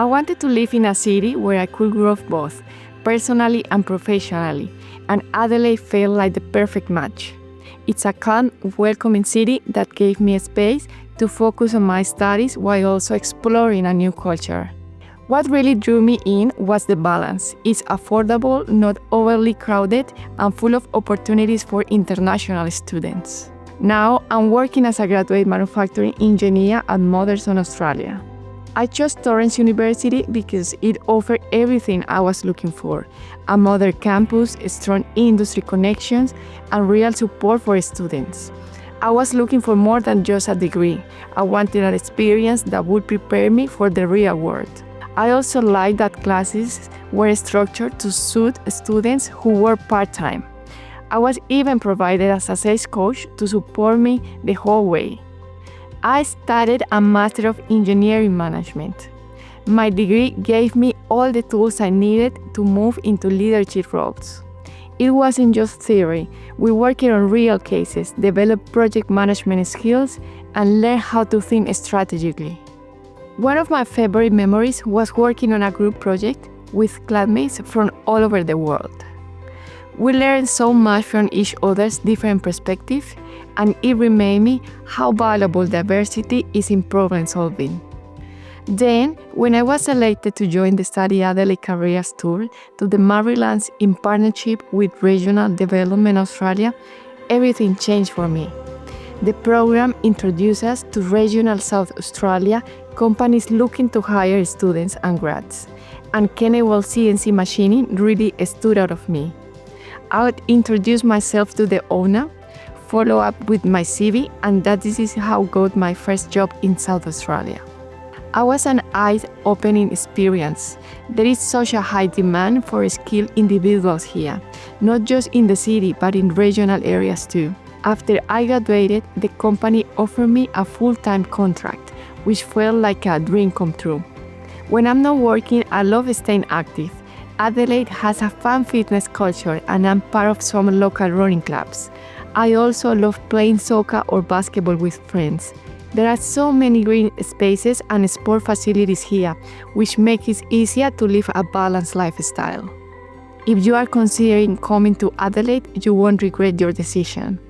I wanted to live in a city where I could grow both personally and professionally, and Adelaide felt like the perfect match. It's a calm, welcoming city that gave me a space to focus on my studies while also exploring a new culture. What really drew me in was the balance. It's affordable, not overly crowded, and full of opportunities for international students. Now, I'm working as a graduate manufacturing engineer at Motherson Australia. I chose Torrens University because it offered everything I was looking for: a modern campus, strong industry connections, and real support for students. I was looking for more than just a degree. I wanted an experience that would prepare me for the real world. I also liked that classes were structured to suit students who work part-time. I was even provided as a sales coach to support me the whole way. I studied a Master of Engineering Management. My degree gave me all the tools I needed to move into leadership roles. It wasn't just theory. We worked on real cases, developed project management skills, and learned how to think strategically. One of my favorite memories was working on a group project with classmates from all over the world. We learned so much from each other's different perspectives, and it reminded me how valuable diversity is in problem solving. Then, when I was selected to join the StudyAdelaide Careers Tour to the Marylands in partnership with Regional Development Australia, everything changed for me. The program introduced us to Regional South Australia, companies looking to hire students and grads, and Kennewell CNC machining really stood out of me. I would introduce myself to the owner, follow up with my CV, and this is how I got my first job in South Australia. I was an eye-opening experience. There is such a high demand for skilled individuals here, not just in the city, but in regional areas too. After I graduated, the company offered me a full-time contract, which felt like a dream come true. When I'm not working, I love staying active. Adelaide has a fun fitness culture, and I'm part of some local running clubs. I also love playing soccer or basketball with friends. There are so many green spaces and sport facilities here, which make it easier to live a balanced lifestyle. If you are considering coming to Adelaide, you won't regret your decision.